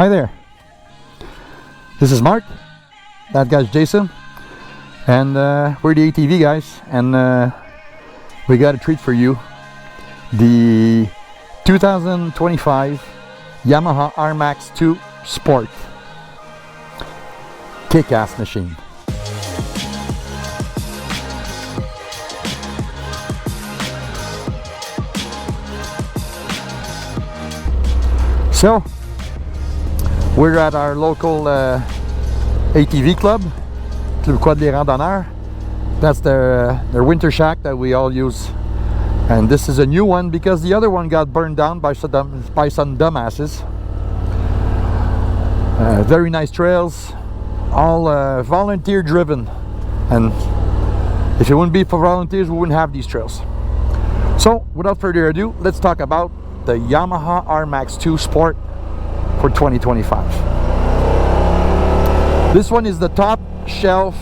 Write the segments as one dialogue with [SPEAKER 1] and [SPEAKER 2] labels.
[SPEAKER 1] Hi there, this is Marc, that guy's Jason, and we're the ATV guys, and we got a treat for you. The 2025 Yamaha RMAX2 Sport kick-ass machine. So we're at our local ATV club, Club Quad Les Randonneurs. That's their winter shack that we all use. And this is a new one because the other one got burned down by some dumbasses. Very nice trails, all volunteer driven. And if it wouldn't be for volunteers, we wouldn't have these trails. So without further ado, let's talk about the Yamaha RMAX2 Sport for 2025. This one is the top shelf,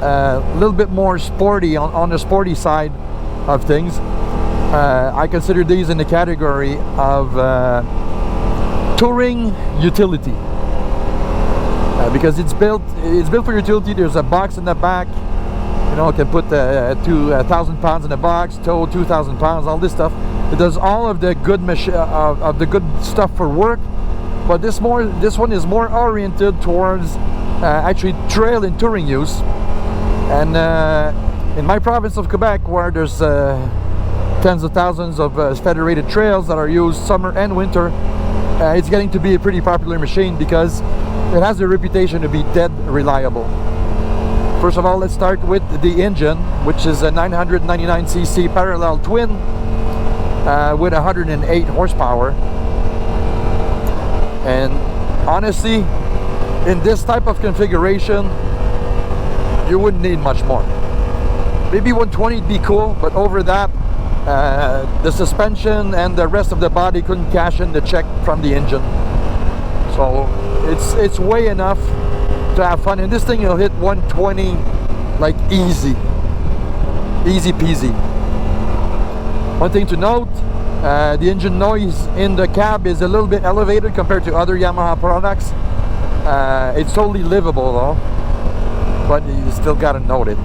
[SPEAKER 1] a little bit more sporty on the sporty side of things. I consider these in the category of touring utility, because it's built for utility. There's a box in the back, you know, it can put 2,000 pounds in the box, tow 2,000 pounds, all this stuff. It does all of the good of the good stuff for work, but this one is more oriented towards actually trail and touring use. And in my province of Quebec, where there's tens of thousands of federated trails that are used summer and winter, it's getting to be a pretty popular machine because it has a reputation to be dead reliable. First of all, let's start with the engine, which is a 999cc parallel twin with 108 horsepower. And honestly, in this type of configuration, you wouldn't need much more. Maybe 120 would be cool, but over that, the suspension and the rest of the body couldn't cash in the check from the engine. So it's way enough to have fun. And this thing will hit 120 like easy peasy. One thing to note, the engine noise in the cab is a little bit elevated compared to other Yamaha products. It's totally livable though, but you still gotta note it.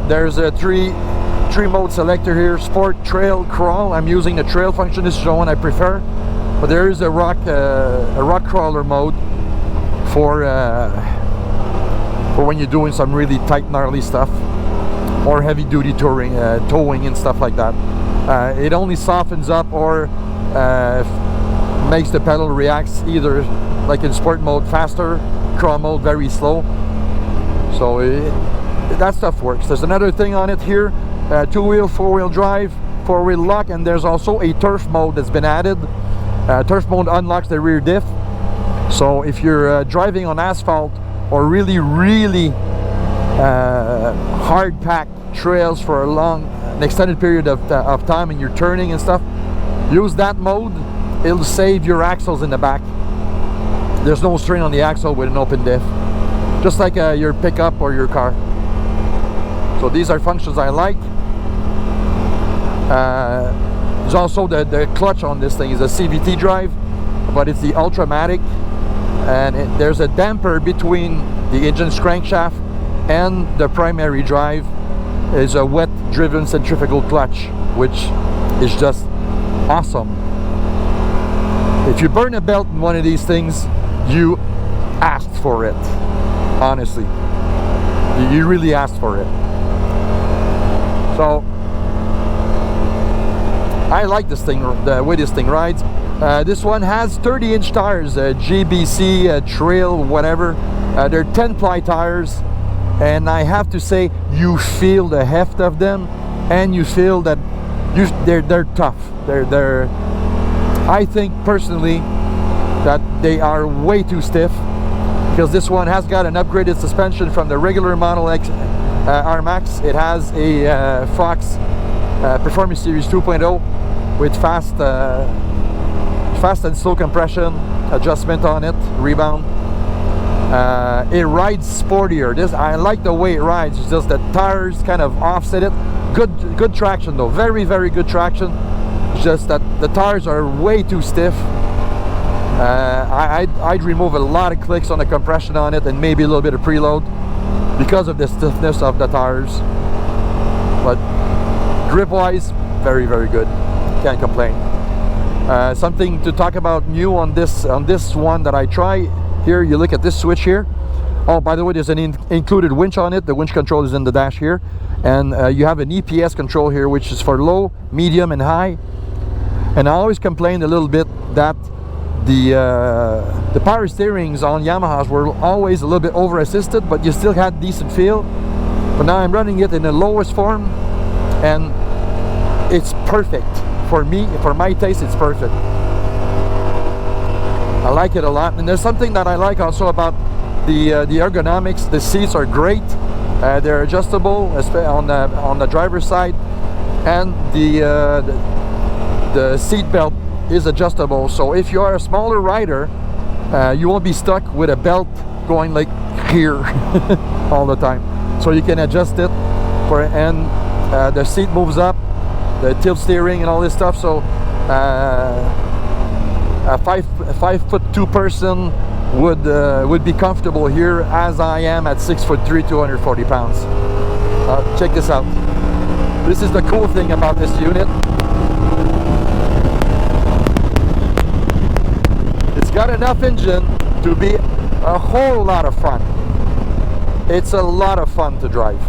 [SPEAKER 1] There's a three mode selector here: sport, trail, crawl. I'm using the trail function. This is the one I prefer, but there is a rock crawler mode for when you're doing some really tight, gnarly stuff, or heavy duty touring, towing and stuff like that. It only softens up or makes the pedal reacts either, like in sport mode, faster, crawl mode very slow. So that stuff works. There's another thing on it here: two-wheel, four-wheel drive, four-wheel lock, and there's also a turf mode that's been added. Turf mode unlocks the rear diff. So if you're driving on asphalt or really hard-packed trails for an extended period of time, and you're turning and stuff, use that mode. It'll save your axles in the back. There's no strain on the axle with an open diff, just like your pickup or your car. So these are functions I like. There's also the clutch on this thing is a CVT drive, but it's the Ultramatic, and there's a damper between the engine's crankshaft and the primary drive. Is a wet driven centrifugal clutch, which is just awesome. If you burn a belt in one of these things, you asked for it. Honestly, you really asked for it. So I like this thing, the way this thing rides. This one has 30-inch tires, GBC, trail, whatever. They're 10-ply tires, and I have to say, you feel the heft of them, and you feel that they're tough. I think personally that they are way too stiff, because this one has got an upgraded suspension from the regular Model X RMAX. It has a Fox Performance Series 2.0 with fast and slow compression adjustment on it, rebound. It rides sportier. I like the way it rides. It's just the tires kind of offset it. Good traction though, very good traction. It's just that the tires are way too stiff, I'd remove a lot of clicks on the compression on it and maybe a little bit of preload because of the stiffness of the tires. But grip wise, very good, can't complain. Something to talk about new on this one that I try here, you look at this switch here. Oh, by the way, there's an included winch on it. The winch control is in the dash here, and you have an EPS control here, which is for low, medium and high. And I always complained a little bit that the power steerings on Yamahas were always a little bit over assisted, but you still had decent feel. But now I'm running it in the lowest form and it's perfect for me. For my taste, it's perfect. I like it a lot. And there's something that I like also about the ergonomics. The seats are great. They're adjustable on the driver's side, and the seat belt is adjustable. So if you are a smaller rider, you won't be stuck with a belt going like here all the time. So you can adjust it and the seat moves up, the tilt steering and all this stuff. So a 5'2" person would be comfortable here, as I am at 6'3", 240 pounds. Check this out. This is the cool thing about this unit. It's got enough engine to be a whole lot of fun. It's a lot of fun to drive.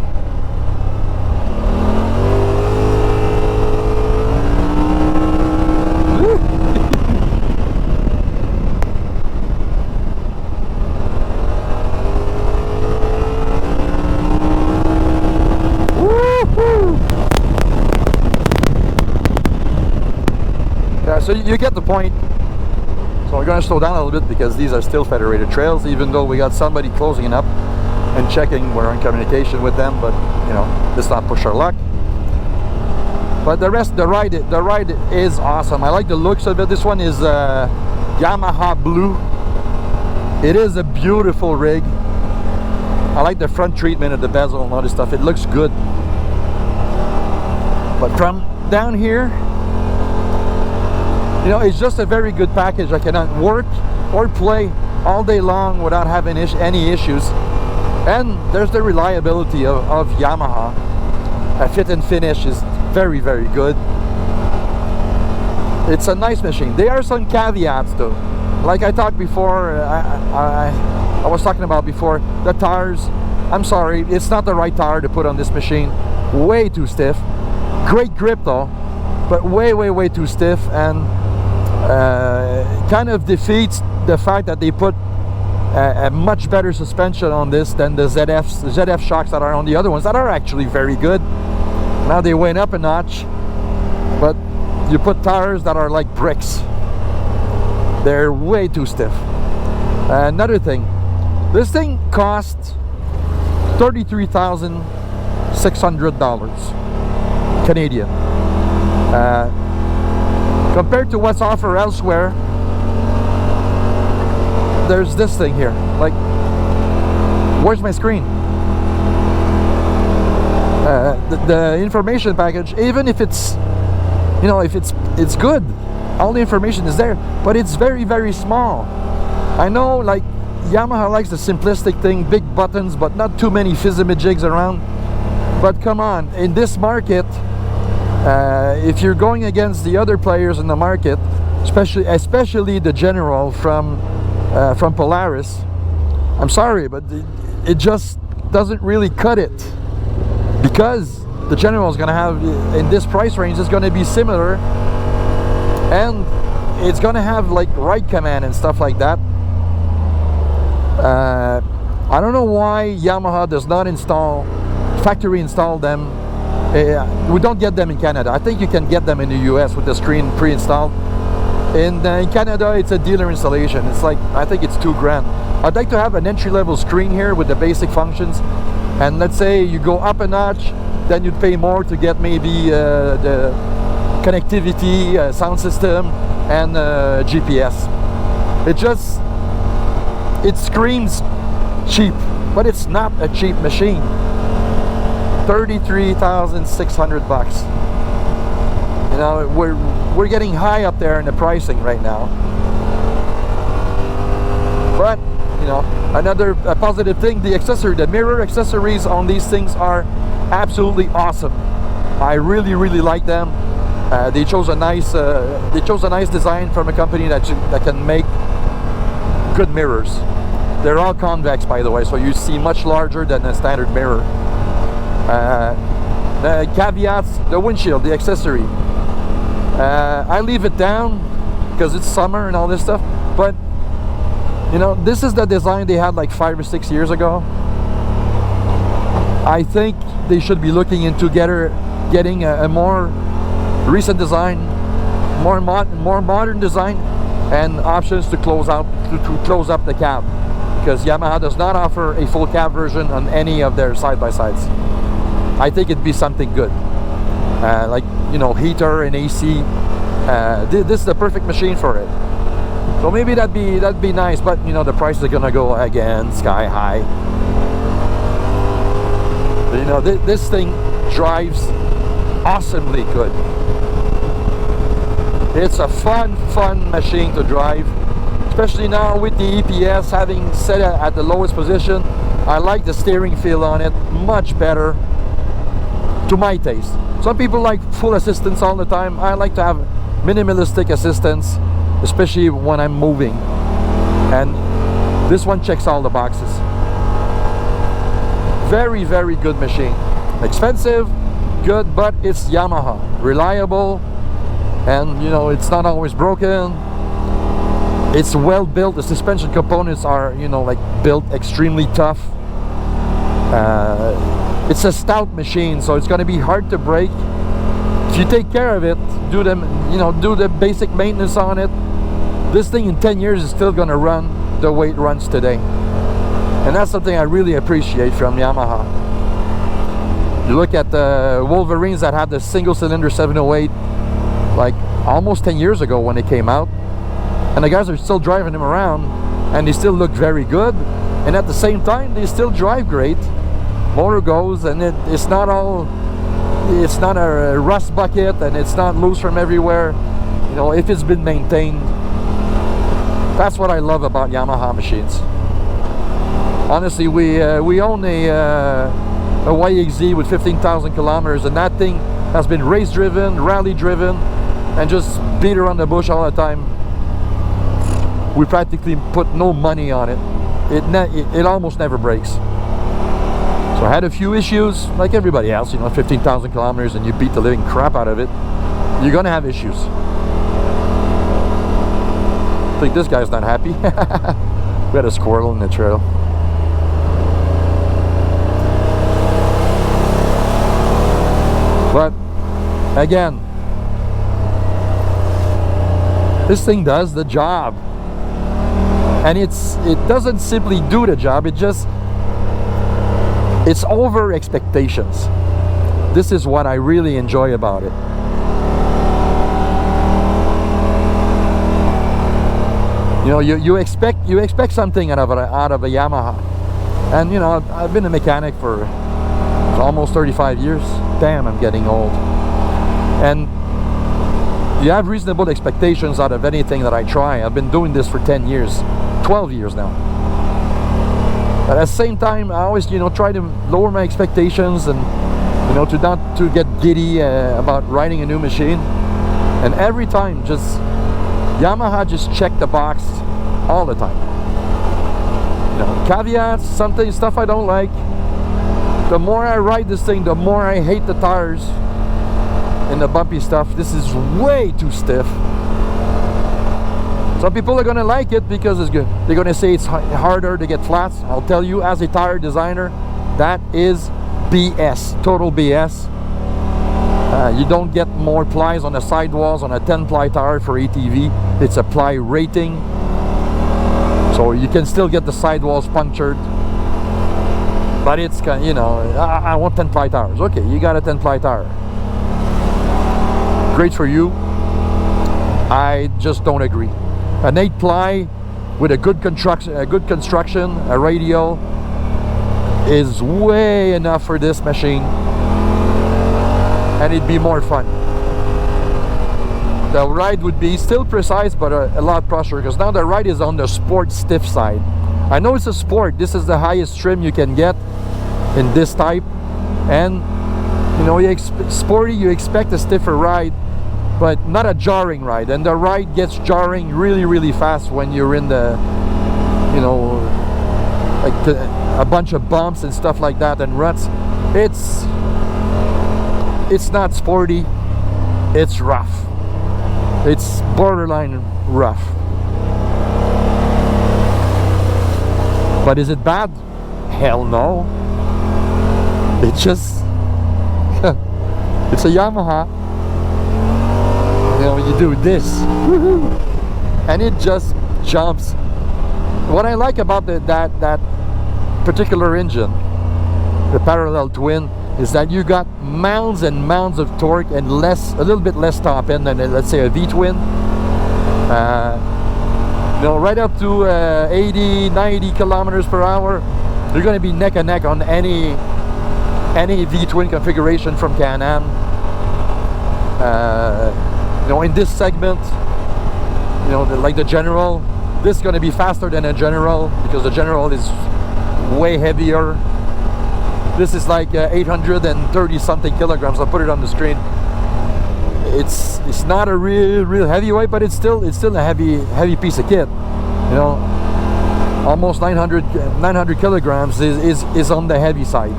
[SPEAKER 1] So you get the point. So we're going to slow down a little bit because these are still federated trails, even though we got somebody closing up and checking. We're in communication with them, but you know, let's not push our luck. But the ride is awesome. I like the looks of it. This one is Yamaha blue. It is a beautiful rig. I like the front treatment of the bezel and all this stuff. It looks good. But from down here, you know, it's just a very good package. I cannot work or play all day long without having any issues. And there's the reliability of Yamaha. Fit and finish is very good. It's a nice machine. There are some caveats though. Like I talked before, I was talking about before, the tires. I'm sorry, it's not the right tire to put on this machine. Way too stiff. Great grip though, but way too stiff, and kind of defeats the fact that they put a much better suspension on this than the ZF shocks that are on the other ones that are actually very good. Now they went up a notch, but you put tires that are like bricks. They're way too stiff. Another thing, this thing costs $33,600 Canadian. Compared to what's offered elsewhere, there's this thing here. Like, where's my screen? The information package, even if it's, you know, if it's good, all the information is there, but it's very small. I know, like, Yamaha likes the simplistic thing, big buttons, but not too many fizzamajigs around. But come on, in this market, if you're going against the other players in the market, especially the General from Polaris, I'm sorry, but it just doesn't really cut it, because the General is going to have, in this price range, is going to be similar, and it's going to have like ride command and stuff like that. I don't know why Yamaha does not factory install them. We don't get them in Canada. I think you can get them in the US with the screen pre-installed. In Canada, it's a dealer installation. It's like, I think it's $2,000. I'd like to have an entry-level screen here with the basic functions. And let's say you go up a notch, then you'd pay more to get maybe the connectivity, sound system, and GPS. It screams cheap, but it's not a cheap machine. $33,600. You know, we're getting high up there in the pricing right now. But you know, another positive thing, the mirror accessories on these things are absolutely awesome. I really like them. They chose a nice design from a company that can make good mirrors. They're all convex, by the way, so you see much larger than a standard mirror. The caveats, the windshield, the accessory. I leave it down because it's summer and all this stuff, but you know, this is the design they had like 5 or 6 years ago. I think they should be looking into getting a more recent design, more modern design, and options to close up the cab, because Yamaha does not offer a full cab version on any of their side-by-sides. I think it'd be something good, like, you know, heater and AC. This is the perfect machine for it. So maybe that'd be nice, but you know, the prices are gonna go again sky high. But, you know, this thing drives awesomely good. It's a fun machine to drive, especially now with the EPS having set it at the lowest position. I like the steering feel on it much better to my taste. Some people like full assistance all the time. I like to have minimalistic assistance, especially when I'm moving, and this one checks all the boxes. Very good machine. Expensive, good, but it's Yamaha, reliable, and you know, it's not always broken. It's well built. The suspension components are, you know, like built extremely tough. It's a stout machine, so it's going to be hard to break. If you take care of it, do the basic maintenance on it, this thing in 10 years is still going to run the way it runs today. And that's something I really appreciate from Yamaha. You look at the Wolverines that had the single cylinder 708 like almost 10 years ago when it came out, and the guys are still driving them around and they still look very good, and at the same time they still drive great. Motor goes, and it's not a rust bucket, and it's not loose from everywhere. You know, if it's been maintained. That's what I love about Yamaha machines. Honestly, we own a YXZ with 15,000 kilometers, and that thing has been race driven, rally driven, and just beat around the bush all the time. We practically put no money on it. It almost never breaks. So I had a few issues, like everybody else, you know, 15,000 kilometers and you beat the living crap out of it, you're gonna have issues. I think this guy's not happy. We had a squirrel in the trail. But again, this thing does the job, and it doesn't simply do the job, it's over expectations. This is what I really enjoy about it. You know, you expect something out of a Yamaha, and you know, I've been a mechanic for almost 35 years. Damn, I'm getting old. And you have reasonable expectations out of anything that I try. I've been doing this for 10 years, 12 years now. But at the same time, I always, you know, try to lower my expectations, and you know, to get giddy about riding a new machine. And every time, just Yamaha just check the box all the time. You know, caveats, stuff I don't like. The more I ride this thing, the more I hate the tires and the bumpy stuff. This is way too stiff. Some people are gonna like it because it's good. They're gonna say it's harder to get flats. I'll tell you, as a tire designer, that is BS, total BS. You don't get more plies on the sidewalls on a 10-ply tire for ATV. It's a ply rating, so you can still get the sidewalls punctured. But it's, you know, I want 10-ply tires. Okay, you got a 10-ply tire. Great for you. I just don't agree. An 8-ply with a good construction, a radial is way enough for this machine, and it'd be more fun. the ride would be still precise, but a lot pressure, because now the ride is on the sport stiff side. I know it's a sport. This is the highest trim you can get in this type, and you know, sporty, you expect a stiffer ride, but not a jarring ride. And the ride gets jarring really fast when you're in the, you know, like a bunch of bumps and stuff like that and ruts. It's not sporty, it's rough. It's borderline rough. But is it bad? Hell no. It just it's a Yamaha. You know, you do this and it just jumps. What I like about that particular engine, the parallel twin, is that you got mounds and mounds of torque and a little bit less top end than, let's say, a V-twin. You know, right up to 80, 90 kilometers per hour, you're going to be neck and neck on any V-twin configuration from Can-Am. You know, in this segment, you know, like the General, this is going to be faster than a General, because the General is way heavier. This is like 830 something kilograms. I'll put it on the screen. It's not a real heavyweight, but it's still a heavy piece of kit. You know, almost 900 kilograms is on the heavy side.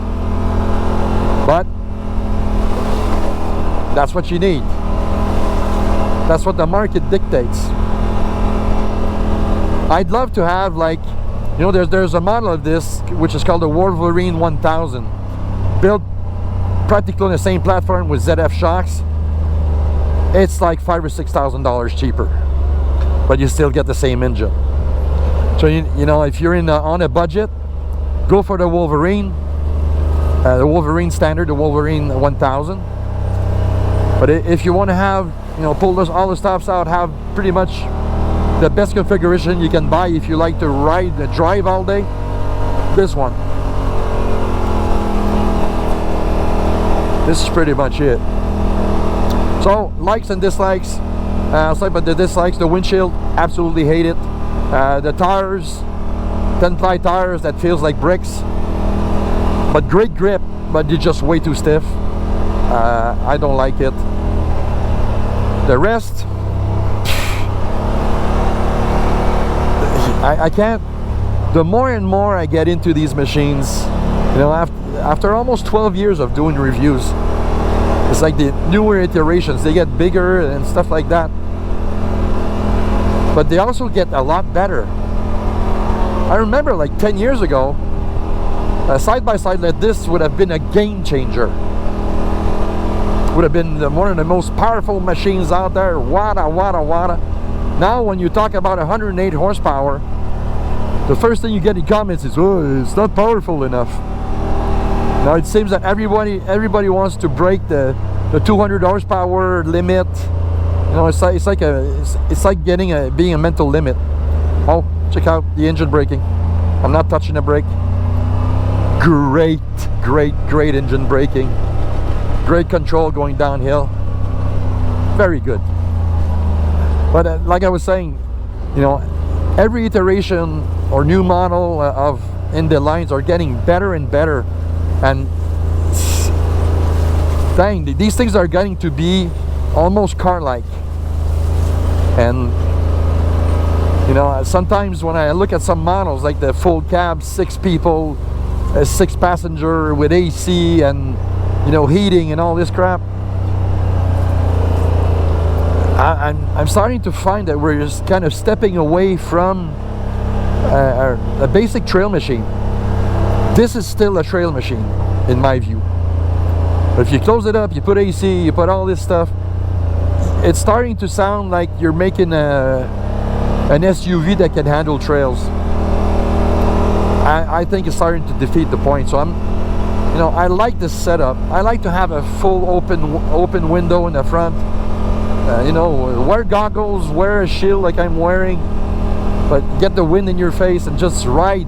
[SPEAKER 1] But that's what you need. That's what the market dictates. I'd love to have, like, you know, there's a model of this which is called the Wolverine 1000, built practically on the same platform with ZF shocks. It's like $5,000 or $6,000 cheaper, but you still get the same engine. So you know, if you're on a budget, go for the Wolverine standard, the Wolverine 1000. But if you want to have, you know, pull all the stops out, have pretty much the best configuration you can buy if you like to drive all day, this one. This is pretty much it. So, likes and dislikes. I'll say about the dislikes: the windshield, absolutely hate it. The tires, 10-ply tires that feels like bricks, but great grip, but you're just way too stiff. I don't like it. The rest, I can't. The more and more I get into these machines, you know, after almost 12 years of doing reviews, it's like the newer iterations, they get bigger and stuff like that, but they also get a lot better. I remember like 10 years ago, a side-by-side like this would have been a game changer. Would have been one of the most powerful machines out there. Wada. Now when you talk about 108 horsepower, the first thing you get in comments is, oh, it's not powerful enough. Now it seems that everybody wants to break the 200 horsepower limit. You know, it's like being a mental limit. Oh, check out the engine braking. I'm not touching the brake. Great engine braking. Great control going downhill. Very good. But like I was saying, you know, every iteration or new model in the lines are getting better and better, and dang, these things are getting to be almost car-like. And you know, sometimes when I look at some models like the full cab, 6 people, 6 passenger with AC and, you know, heating and all this crap, I'm starting to find that we're just kind of stepping away from a basic trail machine. This is still a trail machine, in my view. But if you close it up, you put AC, you put all this stuff, it's starting to sound like you're making an SUV that can handle trails. I think it's starting to defeat the point. So you know, I like this setup. I like to have a full open window in the front. You know, wear goggles, wear a shield like I'm wearing, but get the wind in your face and just ride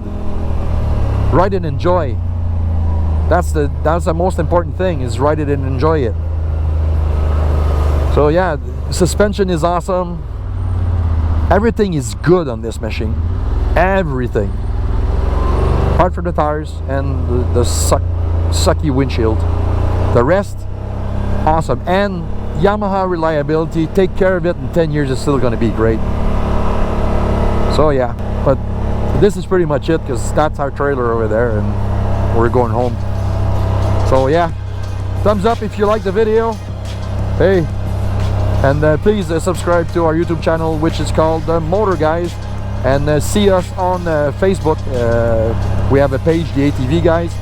[SPEAKER 1] and enjoy. That's the most important thing, is ride it and enjoy it. So yeah, suspension is awesome. Everything is good on this machine. Everything. Apart from the tires and the sucky windshield. The rest, awesome. And Yamaha reliability, take care of it in 10 years, it's still going to be great. So yeah, but this is pretty much it, because that's our trailer over there and we're going home. So yeah, thumbs up if you like the video. Hey, and please subscribe to our YouTube channel, which is called Motor Guys, and see us on Facebook. We have a page, the ATV Guys,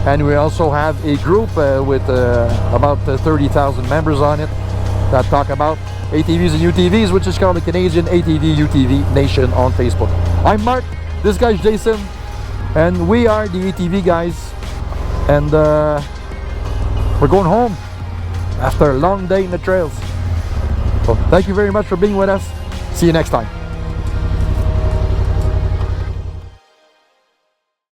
[SPEAKER 1] and we also have a group with about 30,000 members on it that talk about ATVs and UTVs, which is called the Canadian ATV UTV Nation on Facebook. I'm Mark, this guy's Jason, and we are the ATV Guys, and we're going home after a long day in the trails. So thank you very much for being with us. See you next time.